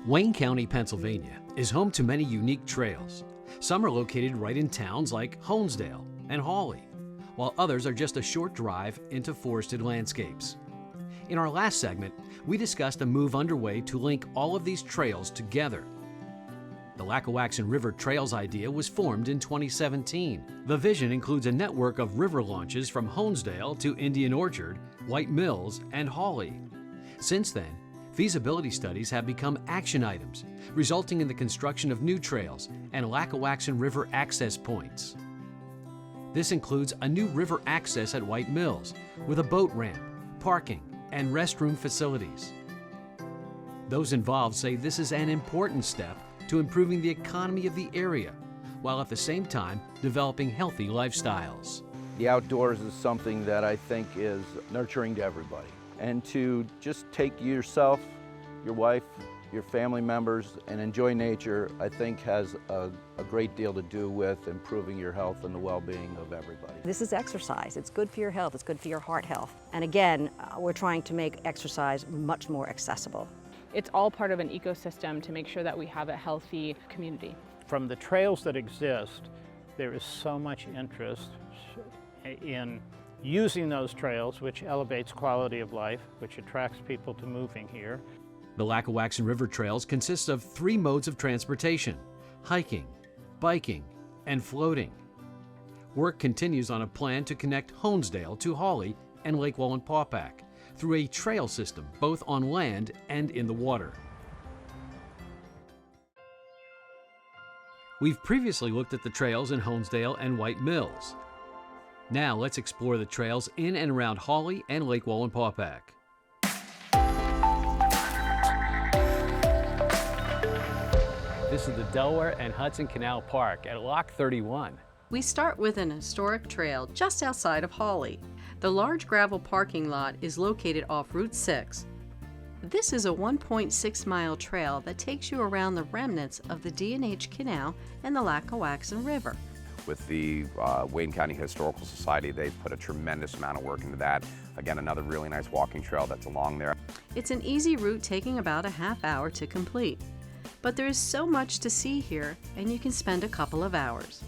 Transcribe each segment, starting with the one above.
Wayne County, Pennsylvania is home to many unique trails. Some are located right in towns like Honesdale and Hawley, while others are just a short drive into forested landscapes. In our last segment, we discussed a move underway to link all of these trails together. The Lackawaxen River Trails idea was formed in 2017. The vision includes a network of river launches from Honesdale to Indian Orchard, White Mills, and Hawley. Since then, feasibility studies have become action items, resulting in the construction of new trails and Lackawaxen River access points. This includes a new river access at White Mills with a boat ramp, parking, and restroom facilities. Those involved say this is an important step to improving the economy of the area, while at the same time developing healthy lifestyles. The outdoors is something that I think is nurturing to everybody. And to just take yourself, your wife, your family members, and enjoy nature, I think has a great deal to do with improving your health and the well-being of everybody. This is exercise. It's good for your health. It's good for your heart health. And again, we're trying to make exercise much more accessible. It's all part of an ecosystem to make sure that we have a healthy community. From the trails that exist, there is so much interest in using those trails, which elevates quality of life, which attracts people to moving here. The Lackawaxen River Trails consist of 3 modes of transportation: hiking, biking, and floating. Work continues on a plan to connect Honesdale to Hawley and Lake Wallenpaupack through a trail system both on land and in the water. We've previously looked at the trails in Honesdale and White Mills. Now let's explore the trails in and around Hawley and Lake Wallenpaupack. This is the Delaware and Hudson Canal Park at Lock 31. We start with an historic trail just outside of Hawley. The large gravel parking lot is located off Route 6. This is a 1.6-mile trail that takes you around the remnants of the D&H Canal and the Lackawaxen River. With the Wayne County Historical Society, they've put a tremendous amount of work into that. Again, another really nice walking trail that's along there. It's an easy route taking about a half hour to complete. But there is so much to see here, and you can spend a couple of hours.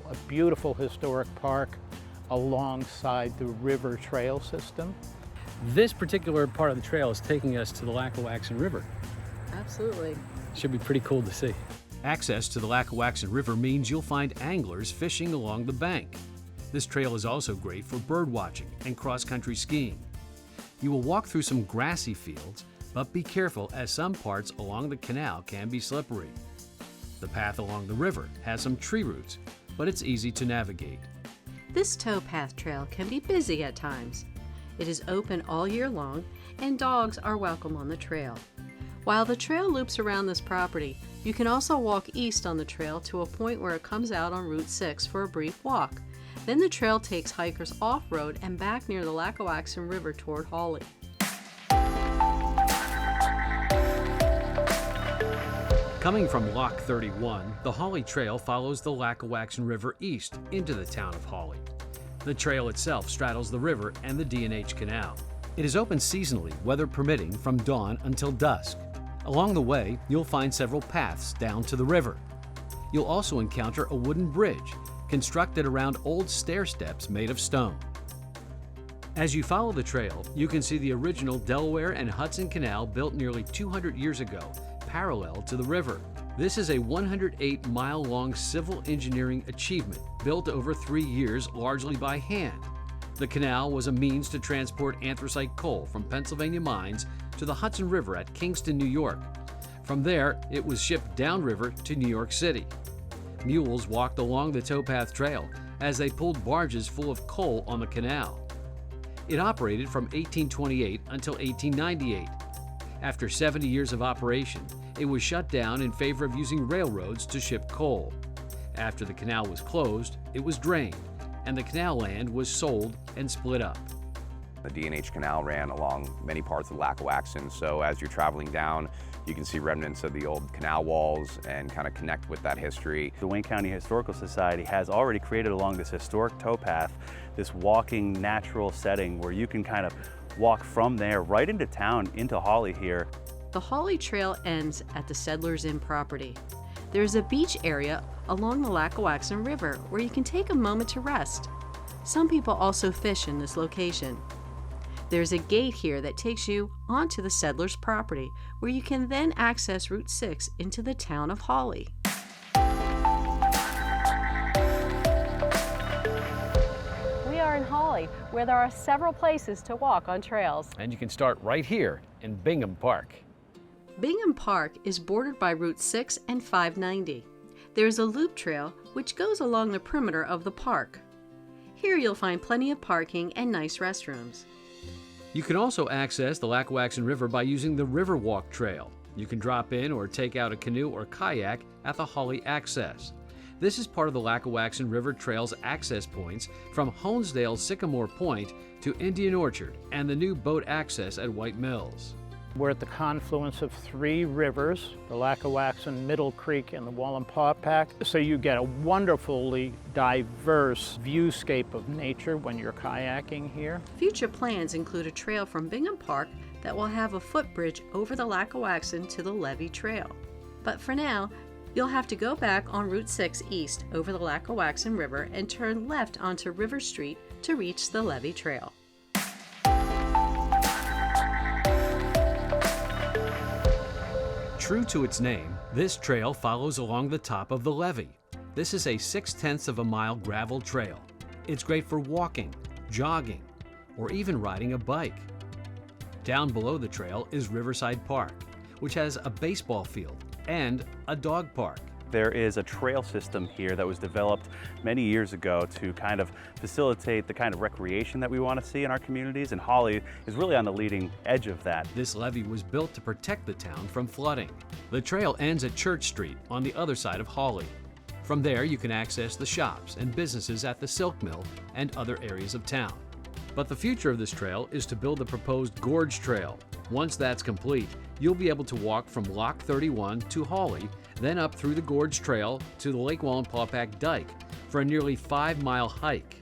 A beautiful historic park alongside the river trail system. This particular part of the trail is taking us to the Lackawaxen River. Absolutely. Should be pretty cool to see. Access to the Lackawaxen River means you'll find anglers fishing along the bank. This trail is also great for bird watching and cross-country skiing. You will walk through some grassy fields, but be careful as some parts along the canal can be slippery. The path along the river has some tree roots, but it's easy to navigate. This towpath trail can be busy at times. It is open all year long, and dogs are welcome on the trail. While the trail loops around this property, you can also walk east on the trail to a point where it comes out on Route 6 for a brief walk. Then the trail takes hikers off-road and back near the Lackawaxen River toward Hawley. Coming from Lock 31, the Hawley Trail follows the Lackawaxen River east into the town of Hawley. The trail itself straddles the river and the D&H Canal. It is open seasonally, weather permitting, from dawn until dusk. Along the way, you'll find several paths down to the river. You'll also encounter a wooden bridge constructed around old stair steps made of stone. As you follow the trail, you can see the original Delaware and Hudson Canal built nearly 200 years ago, parallel to the river. This is a 108-mile-long civil engineering achievement built over 3 years largely by hand. The canal was a means to transport anthracite coal from Pennsylvania mines to the Hudson River at Kingston, New York. From there, it was shipped downriver to New York City. Mules walked along the towpath trail as they pulled barges full of coal on the canal. It operated from 1828 until 1898. After 70 years of operation, it was shut down in favor of using railroads to ship coal. After the canal was closed, it was drained, and the canal land was sold and split up. The D&H Canal ran along many parts of Lackawaxen, so as you're traveling down, you can see remnants of the old canal walls and kind of connect with that history. The Wayne County Historical Society has already created along this historic towpath this walking natural setting where you can kind of walk from there right into town, into Hawley here. The Hawley Trail ends at the Settlers Inn property. There is a beach area along the Lackawaxen River where you can take a moment to rest. Some people also fish in this location. There's a gate here that takes you onto the Settlers property where you can then access Route 6 into the town of Hawley. We are in Hawley, where there are several places to walk on trails. And you can start right here in Bingham Park. Bingham Park is bordered by Route 6 and 590. There is a loop trail which goes along the perimeter of the park. Here you'll find plenty of parking and nice restrooms. You can also access the Lackawaxen River by using the Riverwalk Trail. You can drop in or take out a canoe or kayak at the Hawley Access. This is part of the Lackawaxen River Trail's access points from Honesdale's Sycamore Point to Indian Orchard and the new boat access at White Mills. We're at the confluence of three rivers, the Lackawaxen, Middle Creek, and the Wallenpaupack. So you get a wonderfully diverse viewscape of nature when you're kayaking here. Future plans include a trail from Bingham Park that will have a footbridge over the Lackawaxen to the Levee Trail. But for now, you'll have to go back on Route 6 east over the Lackawaxen River and turn left onto River Street to reach the Levee Trail. True to its name, this trail follows along the top of the levee. This is a 6/10 of a mile gravel trail. It's great for walking, jogging, or even riding a bike. Down below the trail is Riverside Park, which has a baseball field and a dog park. There is a trail system here that was developed many years ago to kind of facilitate the kind of recreation that we want to see in our communities, and Hawley is really on the leading edge of that. This levee was built to protect the town from flooding. The trail ends at Church Street on the other side of Hawley. From there, you can access the shops and businesses at the Silk Mill and other areas of town. But the future of this trail is to build the proposed Gorge Trail. Once that's complete, you'll be able to walk from Lock 31 to Hawley, then up through the Gorge Trail to the Lake Wallenpaupack Dike for a nearly 5-mile hike.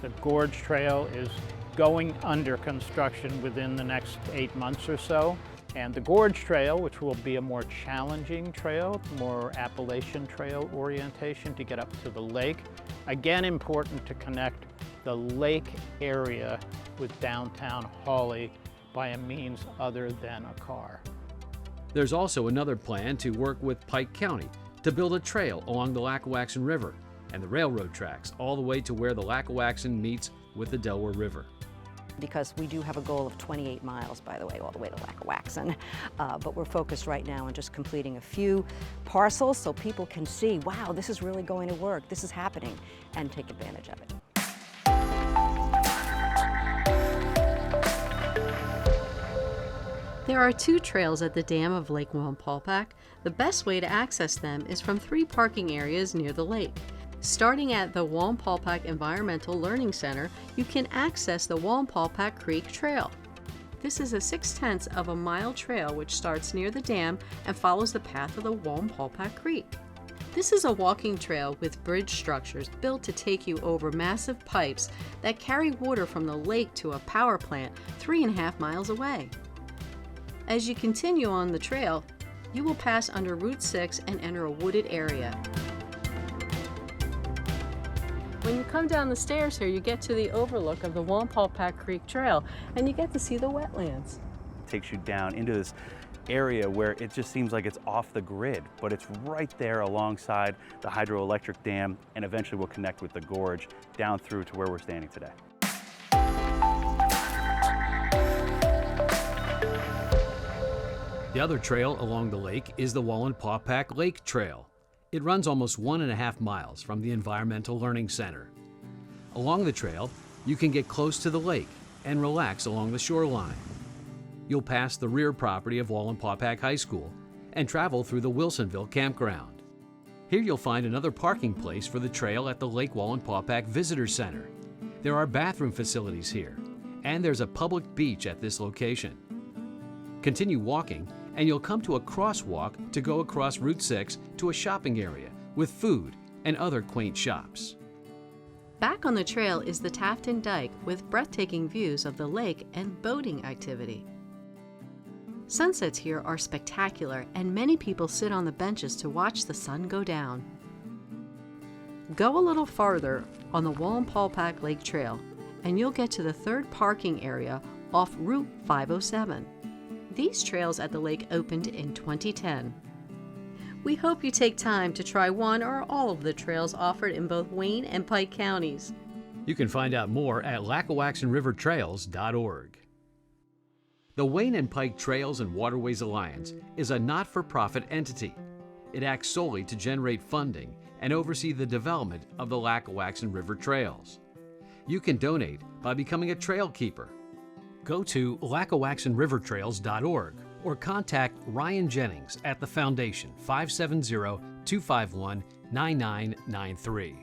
The Gorge Trail is going under construction within the next 8 months or so. And the Gorge Trail, which will be a more challenging trail, more Appalachian Trail orientation to get up to the lake. Again, important to connect the lake area with downtown Hawley by a means other than a car. There's also another plan to work with Pike County to build a trail along the Lackawaxen River and the railroad tracks all the way to where the Lackawaxen meets with the Delaware River. Because we do have a goal of 28 miles, by the way, all the way to Lackawaxen. But we're focused right now on just completing a few parcels so people can see, wow, this is really going to work, this is happening, and take advantage of it. There are 2 trails at the dam of Lake Wallenpaupack. The best way to access them is from 3 parking areas near the lake. Starting at the Wallenpaupack Environmental Learning Center, you can access the Wallenpaupack Creek Trail. This is a 6/10 of a mile trail which starts near the dam and follows the path of the Wallenpaupack Creek. This is a walking trail with bridge structures built to take you over massive pipes that carry water from the lake to a power plant 3.5 miles away. As you continue on the trail, you will pass under Route 6 and enter a wooded area. When you come down the stairs here, you get to the overlook of the Wallenpaupack Creek Trail, and you get to see the wetlands. It takes you down into this area where it just seems like it's off the grid, but it's right there alongside the hydroelectric dam, and eventually will connect with the gorge down through to where we're standing today. The other trail along the lake is the Wallenpaupack Lake Trail. It runs almost 1.5 miles from the Environmental Learning Center. Along the trail, you can get close to the lake and relax along the shoreline. You'll pass the rear property of Wallenpaupack High School and travel through the Wilsonville Campground. Here you'll find another parking place for the trail at the Lake Wallenpaupack Visitor Center. There are bathroom facilities here, and there's a public beach at this location. Continue walking, and you'll come to a crosswalk to go across Route 6 to a shopping area with food and other quaint shops. Back on the trail is the Tafton Dike with breathtaking views of the lake and boating activity. Sunsets here are spectacular, and many people sit on the benches to watch the sun go down. Go a little farther on the Wallenpaupack Lake Trail, and you'll get to the third parking area off Route 507. These trails at the lake opened in 2010. We hope you take time to try one or all of the trails offered in both Wayne and Pike counties. You can find out more at LackawaxenRiverTrails.org. The Wayne and Pike Trails and Waterways Alliance is a not-for-profit entity. It acts solely to generate funding and oversee the development of the Lackawaxen River Trails. You can donate by becoming a trail keeper. Go to LackawaxenRiverTrails.org or contact Ryan Jennings at the Foundation 570-251-9993.